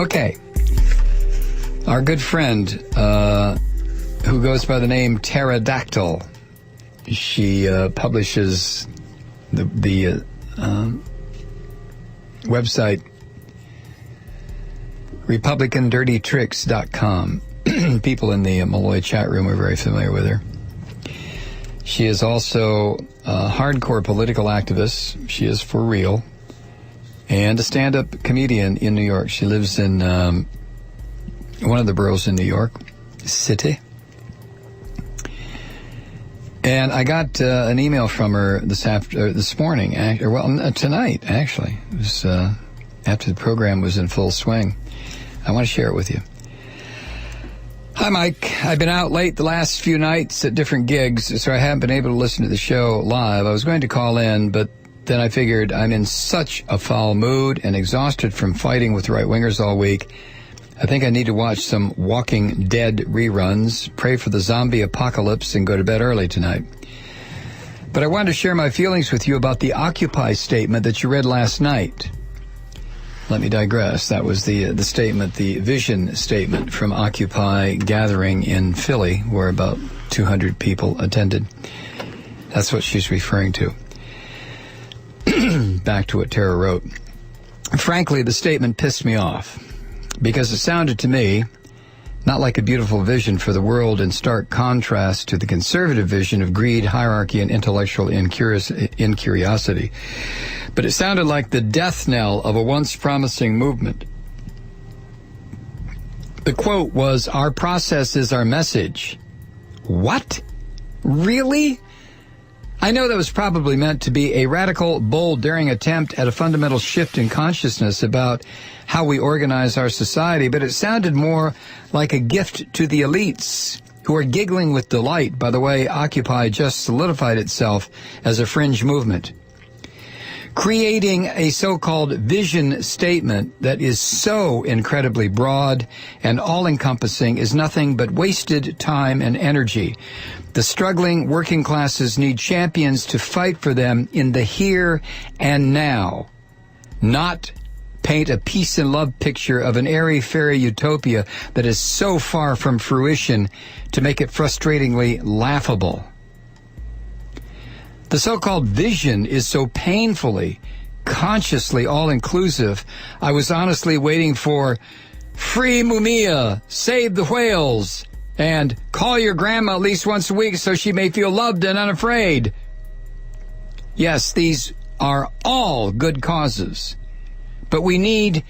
Okay. Our good friend, who goes by the name Taradacktyl, she publishes the website RepublicanDirtyTricks.com. People in the Malloy chat room are very familiar with her. She is also a hardcore political activist. She is for real. And a stand-up comedian in New York. She lives in one of the boroughs in New York City. And I got an email from her this morning, tonight, actually. It was after the program was in full swing. I want to share it with you. Hi, Mike. I've been out late the last few nights at different gigs, so I haven't been able to listen to the show live. I was going to call in, but then I figured I'm in such a foul mood and exhausted from fighting with right-wingers all week. I think I need to watch some Walking Dead reruns, pray for the zombie apocalypse, and go to bed early tonight. But I wanted to share my feelings with you about the Occupy statement that you read last night. Let me digress. That was the statement, the vision statement from Occupy gathering in Philly, where about 200 people attended. That's what she's referring to. Back to what Tara wrote. Frankly, the statement pissed me off because it sounded to me not like a beautiful vision for the world, in stark contrast to the conservative vision of greed, hierarchy, and intellectual incuriosity. But it sounded like the death knell of a once promising movement. The quote was, "Our process is our message." What? Really? I know that was probably meant to be a radical, bold, daring attempt at a fundamental shift in consciousness about how we organize our society, but it sounded more like a gift to the elites who are giggling with delight by the way Occupy just solidified itself as a fringe movement. Creating a so-called vision statement that is so incredibly broad and all-encompassing is nothing but wasted time and energy. The struggling working classes need champions to fight for them in the here and now, not paint a peace and love picture of an airy-fairy utopia that is so far from fruition to make it frustratingly laughable. The so-called vision is so painfully, consciously all-inclusive, I was honestly waiting for free Mumia, save the whales, and call your grandma at least once a week so she may feel loved and unafraid. Yes, these are all good causes, but we need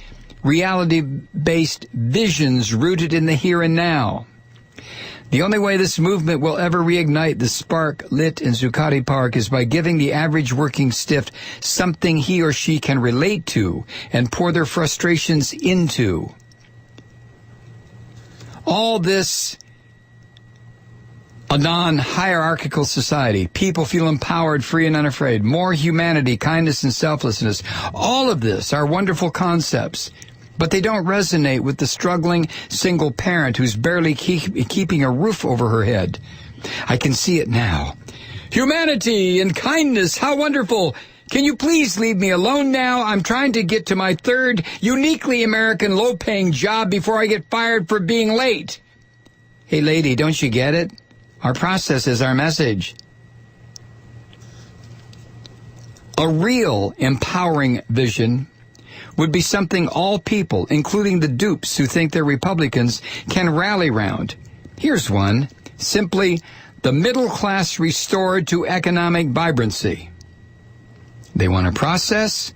reality-based visions rooted in the here and now. The only way this movement will ever reignite the spark lit in Zuccotti Park is by giving the average working stiff something he or she can relate to and pour their frustrations into. All this, a non-hierarchical society. People feel empowered, free, and unafraid. More humanity, kindness, and selflessness. All of this are wonderful concepts, but they don't resonate with the struggling single parent who's barely keeping a roof over her head. I can see it now. Humanity and kindness, how wonderful. Can you please leave me alone now? I'm trying to get to my third uniquely American low-paying job before I get fired for being late. Hey, lady, don't you get it? Our process is our message. A real empowering vision would be something all people, including the dupes who think they're Republicans, can rally round. Here's one. Simply, the middle class restored to economic vibrancy. They want a process?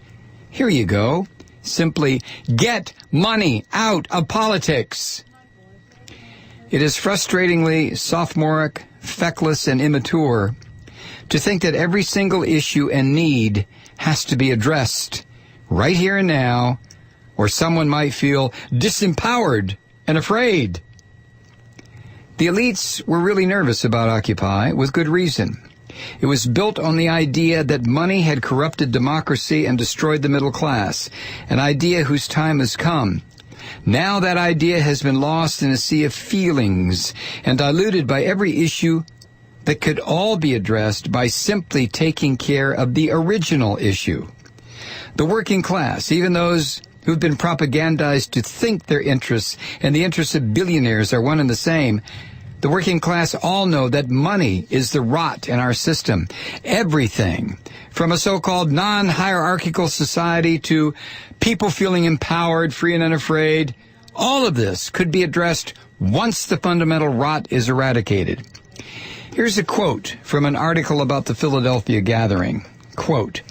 Here you go. Simply, get money out of politics. It is frustratingly sophomoric, feckless, and immature to think that every single issue and need has to be addressed right here and now, or someone might feel disempowered and afraid. The elites were really nervous about Occupy, with good reason. It was built on the idea that money had corrupted democracy and destroyed the middle class, an idea whose time has come. Now that idea has been lost in a sea of feelings and diluted by every issue that could all be addressed by simply taking care of the original issue. The working class, even those who've been propagandized to think their interests and the interests of billionaires are one and the same. The working class all know that money is the rot in our system. Everything, from a so-called non-hierarchical society to people feeling empowered, free and unafraid, all of this could be addressed once the fundamental rot is eradicated. Here's a quote from an article about the Philadelphia gathering. Quote,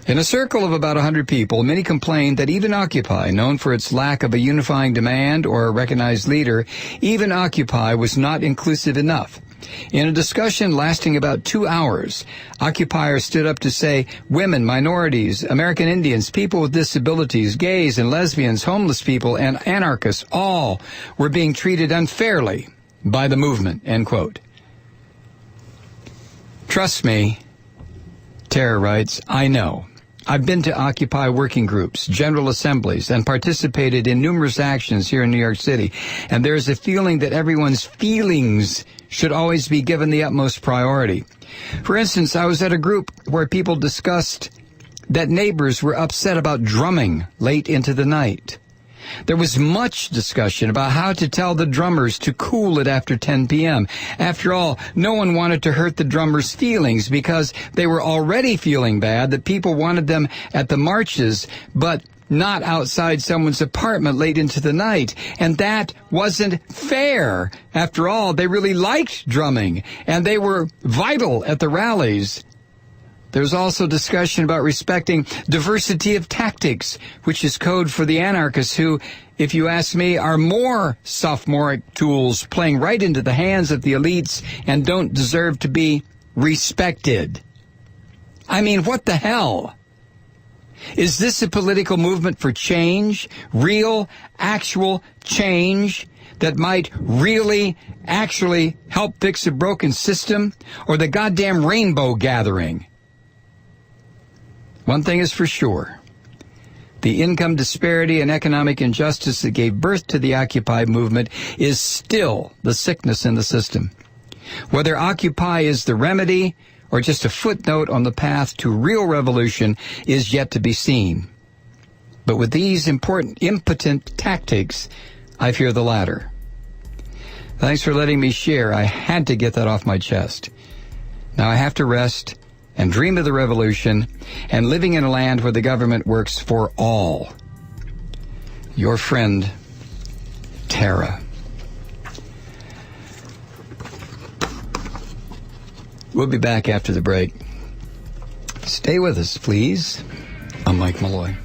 "In a circle of about 100 people, many complained that even Occupy, known for its lack of a unifying demand or a recognized leader, even Occupy was not inclusive enough. In a discussion lasting about 2 hours, occupiers stood up to say women, minorities, American Indians, people with disabilities, gays and lesbians, homeless people, and anarchists all were being treated unfairly by the movement," end quote. Trust me, Tara writes, "I know. I've been to Occupy working groups, general assemblies, and participated in numerous actions here in New York City, and there's a feeling that everyone's feelings should always be given the utmost priority. For instance, I was at a group where people discussed that neighbors were upset about drumming late into the night. There was much discussion about how to tell the drummers to cool it after 10 p.m. After all, no one wanted to hurt the drummers' feelings because they were already feeling bad that people wanted them at the marches, but not outside someone's apartment late into the night. And that wasn't fair. After all, they really liked drumming, and they were vital at the rallies. There's also discussion about respecting diversity of tactics, which is code for the anarchists who, if you ask me, are more sophomoric tools playing right into the hands of the elites and don't deserve to be respected. I mean, what the hell? Is this a political movement for change? Real, actual change that might really, actually help fix a broken system? Or the goddamn rainbow gathering? One thing is for sure. The income disparity and economic injustice that gave birth to the Occupy movement is still the sickness in the system. Whether Occupy is the remedy or just a footnote on the path to real revolution is yet to be seen. But with these impotent tactics, I fear the latter. Thanks for letting me share. I had to get that off my chest. Now I have to rest and dream of the revolution and living in a land where the government works for all. Your friend, Tara. We'll be back after the break. Stay with us, please. I'm Mike Malloy.